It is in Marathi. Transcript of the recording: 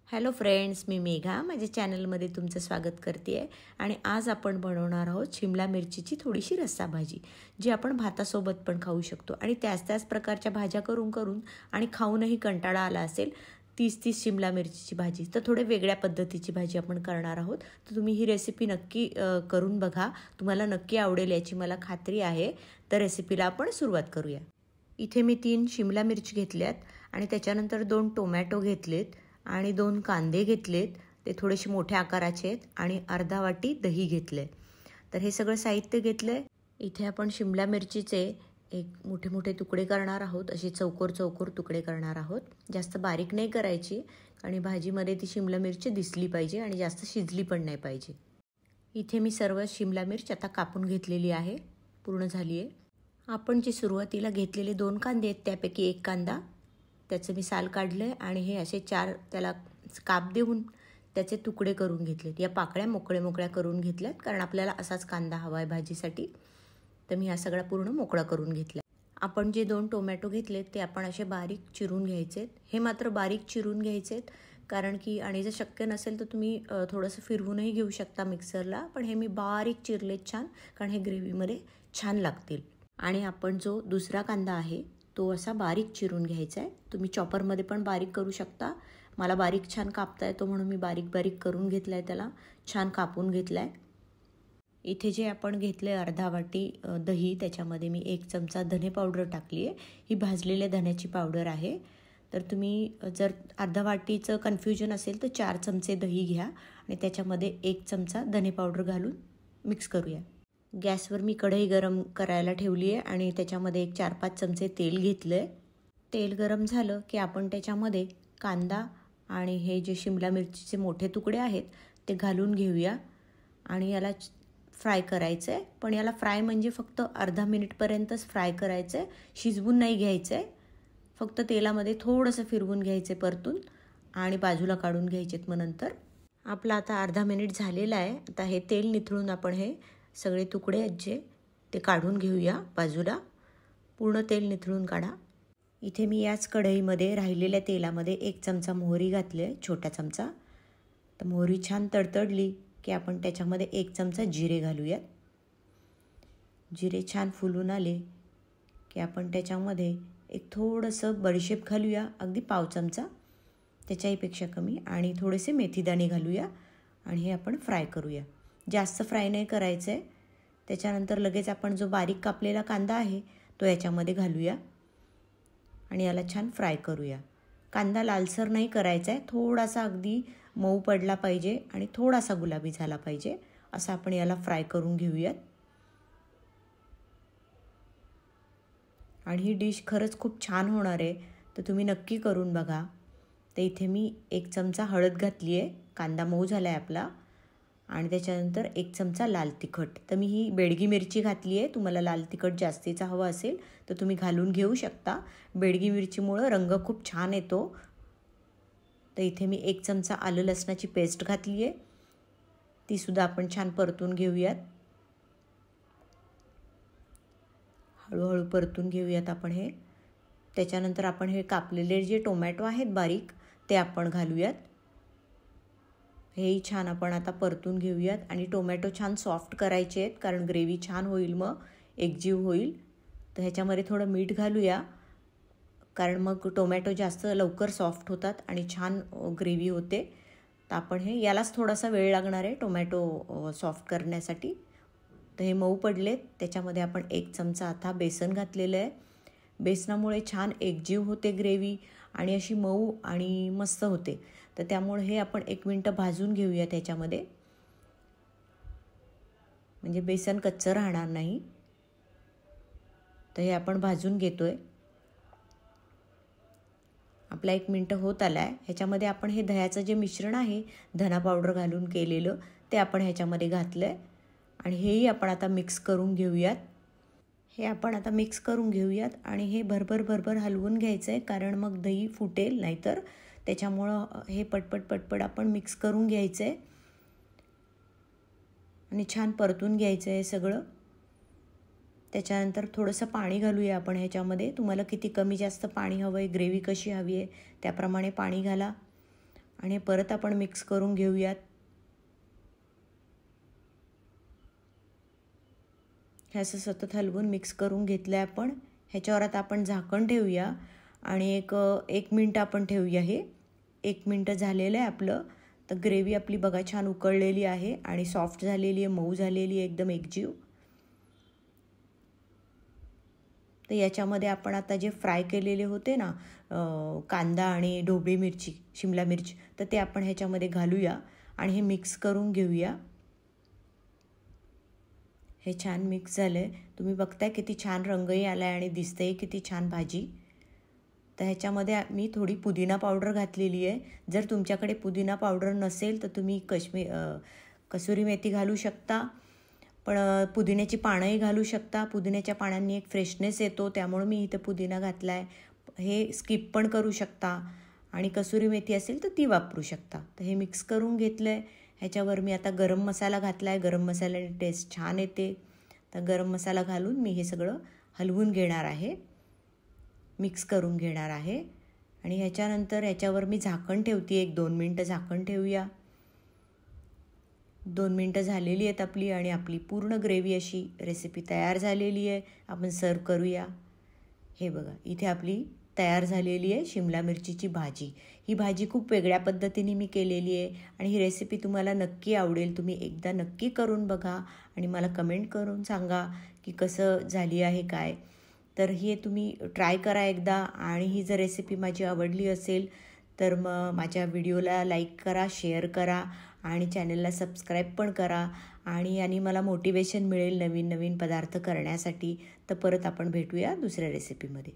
हॅलो फ्रेंड्स, मी मेघा माझ्या चॅनलमध्ये तुमचं स्वागत करते आहे. आणि आज आपण बनवणार आहोत शिमला मिरचीची थोडीशी रस्सा भाजी, जी आपण भातासोबत पण खाऊ शकतो. आणि त्याच प्रकारच्या भाज्या करून करून आणि खाऊनही कंटाळा आला असेल 30 शिमला मिरचीची भाजी, तर थोडे वेगळ्या पद्धतीची भाजी आपण करणार आहोत. तर तुम्ही ही रेसिपी नक्की करून बघा, तुम्हाला नक्की आवडेल याची मला खात्री आहे. तर रेसिपीला आपण सुरुवात करूया. इथे मी 3 शिमला मिरची घेतल्यात आणि त्याच्यानंतर 2 टोमॅटो घेतलेत आणि 2 कांदे घेतलेत. ते थोडेसे मोठ्या आकाराचे आहेत आणि अर्धा वाटी दही घेतले. तर हे सगळं साहित्य घेतलंय. इथे आपण शिमला मिरचीचे एक मोठे मोठे तुकडे करणार आहोत. असे चौकोर चौकोर तुकडे करणार आहोत. जास्त बारीक नाही करायची आणि भाजीमध्ये ती शिमला मिरची दिसली पाहिजे आणि जास्त शिजली पण नाही पाहिजे. इथे मी सर्व शिमला मिरची आता कापून घेतलेली आहे, पूर्ण झाली आहे. आपण जे सुरुवातीला घेतलेले 2 कांदे आहेत त्यापैकी एक कांदा त्याचं मी साल काढलं आणि हे असे 4 त्याला काप देऊन त्याचे तुकडे करून घेतलेत. या पाकळ्या मोकळ्या करून घेतल्यात, कारण आपल्याला असाच कांदा हवा आहे भाजीसाठी. तर मी हा सगळा पूर्ण मोकळा करून घेतला. आपण जे 2 टोमॅटो घेतलेत ते आपण असे बारीक चिरून घ्यायचेत. हे मात्र बारीक चिरून घ्यायचेत, कारण की आणि जर शक्य नसेल तर तुम्ही थोडंसं फिरवूनही घेऊ शकता मिक्सरला. पण हे मी बारीक चिरलेत छान, कारण हे ग्रेव्हीमध्ये छान लागतील. आणि आपण जो दुसरा कांदा आहे तो असा बारीक चिरून घ्यायचा आहे. तुम्ही चॉपरमध्ये पण बारीक करू शकता. मला बारीक छान कापता येतो म्हणून मी बारीक करून घेतला आहे, त्याला छान कापून घेतला आहे. इथे जे आपण घेतलं आहे अर्धा वाटी दही, त्याच्यामध्ये मी 1 चमचा धने पावडर टाकली आहे. ही भाजलेल्या धन्याची पावडर आहे. तर तुम्ही जर अर्धा वाटीचं कन्फ्युजन असेल तर 4 चमचे दही घ्या आणि त्याच्यामध्ये 1 चमचा धने पावडर घालून मिक्स करूया. गॅसवर मी कढई गरम करायला ठेवली आहे आणि त्याच्यामध्ये एक 4-5 चमचे तेल घेतलं आहे. तेल गरम झालं की आपण त्याच्यामध्ये कांदा आणि हे जे शिमला मिरचीचे मोठे तुकडे आहेत ते घालून घेऊया आणि याला फ्राय करायचं आहे. पण याला फ्राय म्हणजे फक्त अर्धा मिनिटपर्यंतच फ्राय करायचं आहे, शिजवून नाही घ्यायचं आहे. फक्त तेलामध्ये थोडंसं फिरवून घ्यायचे परतून आणि बाजूला काढून घ्यायचेत. मग नंतर आपला आता अर्धा मिनिट झालेला आहे. आता हे तेल निथळून आपण हे सगळे तुकडे आहेत जे ते काढून घेऊया बाजूला. पूर्ण तेल निथळून काढा. इथे मी याच कढईमध्ये राहिलेल्या तेलामध्ये 1 चमचा मोहरी घातली आहे, छोटा चमचा. तर मोहरी छान तडतडली की आपण त्याच्यामध्ये 1 चमचा जिरे घालूयात. जिरे छान फुलून आले की आपण त्याच्यामध्ये एक थोडंसं बडीशेप घालूया, अगदी पाव चमचा, त्याच्याहीपेक्षा कमी. आणि थोडेसे मेथीदाणे घालूया आणि हे आपण फ्राय करूया. जास्त फ्राय नाही करायचं आहे. त्याच्यानंतर लगेच आपण जो बारीक कापलेला कांदा आहे तो याच्यामध्ये घालूया आणि याला छान फ्राय करूया. कांदा लालसर नाही करायचा आहे, थोडासा अगदी मऊ पडला पाहिजे आणि थोडासा गुलाबी झाला पाहिजे, असं आपण याला फ्राय करून घेऊयात. आणि ही डिश खरंच खूप छान होणार आहे, तर तुम्ही नक्की करून बघा. तर इथे मी 1 चमचा हळद घातली आहे, कांदा मऊ झाला आहे आपला. आणि त्याच्यानंतर 1 चमचा लाल तिखट. तर मी ही बेडगी मिरची घातली आहे. तुम्हाला लाल तिखट जास्तीचा हवा असेल तर तुम्ही घालून घेऊ शकता. बेडगी मिरचीमुळं रंग खूप छान येतो. तर इथे मी 1 चमचा आलं लसणाची पेस्ट घातली आहे, तीसुद्धा आपण छान परतून घेऊयात. हळूहळू परतून घेऊयात आपण हे. त्याच्यानंतर आपण हे कापलेले जे टोमॅटो आहेत बारीक ते आपण घालूयात. हेही छान आपण आता परतून घेऊयात. आणि टोमॅटो छान सॉफ्ट करायचे आहेत, कारण ग्रेव्ही छान होईल, मग एकजीव होईल. तर ह्याच्यामध्ये थोडं मीठ घालूया, कारण मग टोमॅटो जास्त लवकर सॉफ्ट होतात आणि छान ग्रेव्ही होते. तर आपण हे यालाच थोडासा वेळ लागणार आहे टोमॅटो सॉफ्ट करण्यासाठी. तर हे मऊ पडलेत. त्याच्यामध्ये आपण 1 चमचा आता बेसन घातलेलं आहे. बेसनामुळे छान एकजीव होते ग्रेव्ही आणि अशी मऊ आणि मस्त होते. तर त्यामुळे हे आपण 1 मिनिट भाजून घेऊया त्याच्यामध्ये, म्हणजे बेसन कच्चं राहणार नाही. तर हे आपण भाजून घेतोय. आपला 1 मिनिट होत आला आहे. ह्याच्यामध्ये आपण हे दह्याचं जे मिश्रण आहे धना पावडर घालून केलेलं ते आपण ह्याच्यामध्ये घातलं आहे आणि हेही आपण आता मिक्स करून घेऊयात. हे आपण आता मिक्स करून घेऊयात आणि हे भरभर हलवून घ्यायचं आहे, कारण मग दही फुटेल नाहीतर. त्याच्यामुळं हे पटपट आपण मिक्स करून घ्यायचं आहे आणि छान परतून घ्यायचं आहे सगळं. त्याच्यानंतर थोडंसं पाणी घालूया आपण ह्याच्यामध्ये. तुम्हाला किती कमी जास्त पाणी हवं आहे, ग्रेव्ही कशी हवी आहे त्याप्रमाणे पाणी घाला. आणि परत आपण मिक्स करून घेऊयात। हे असं सतत हलवून मिक्स करून घेतलं आहे आपण। ह्याच्यावर आता आपण झाकण ठेवूया आणि एक मिनिट आपण ठेवूया। हे 1 मिनिट झालेलं आहे आपलं। तर ग्रेव्ही आपली बघा छान उकळलेली आहे आणि सॉफ्ट झालेली आहे, मऊ झालेली आहे, एकदम एकजीव। तर याच्यामध्ये आपण आता जे फ्राय केलेले होते ना कांदा आणि ढोबळी मिरची, शिमला मिर्च, तर ते आपण ह्याच्यामध्ये घालूया आणि हे मिक्स करून घेऊया। हे छान मिक्स झालंय। तुम्ही बघताय किती छान रंगही आलाय आणि दिसतंय किती छान भाजी। तर ह्याच्यामध्ये मी थोडी पुदिना पावडर घातलेली आहे। जर तुमच्याकडे पुदिना पावडर नसेल तर तुम्ही कसुरी मेथी घालू शकता, पण पुदिन्याची पानंही घालू शकता। पुदिन्याच्या पानांनी एक फ्रेशनेस येतो, त्यामुळे मी इथे पुदिना घातलाय। हे स्किप पण करू शकता आणि कसुरी मेथी असेल तर ती वापरू शकता। तर हे मिक्स करून घेतलंय। ह्याच्यावर मी आता गरम मसाला घातलाय। गरम मसाल्याने टेस्ट छान येते। तर गरम मसाला घालून मी हे सगळं हलवून घेणार आहे, मिक्स करून घेणार आहे। आणि ह्याच्यानंतर ह्याच्यावर मी झाकण ठेवते। 1-2 मिनिटं झाकण ठेवूया। 2 मिनिटं झालेली आहेत आपली आणि आपली पूर्ण ग्रेव्ही अशी रेसिपी तयार झालेली आहे। आपण सर्व करूया। हे बघा इथे आपली तयार झालेली आहे शिमला मिरचीची भाजी। ही भाजी खूप वेगळ्या पद्धतीने मी केलेली आहे आणि ही रेसिपी तुम्हाला नक्की आवडेल। तुम्ही एकदा नक्की करून बघा आणि मला कमेंट करून सांगा की कसं झाली आहे काय। तर हे तुम्ही ट्राय करा एकदा। आणि ही जर रेसिपी माझी आवडली असेल तर मग माझ्या व्हिडिओला लाईक करा, शेअर करा आणि चॅनलला सबस्क्राईब पण करा। आणि मला मोटिवेशन मिळेल नवीन नवीन पदार्थ करण्यासाठी। तर परत आपण भेटूया दुसऱ्या रेसिपीमध्ये।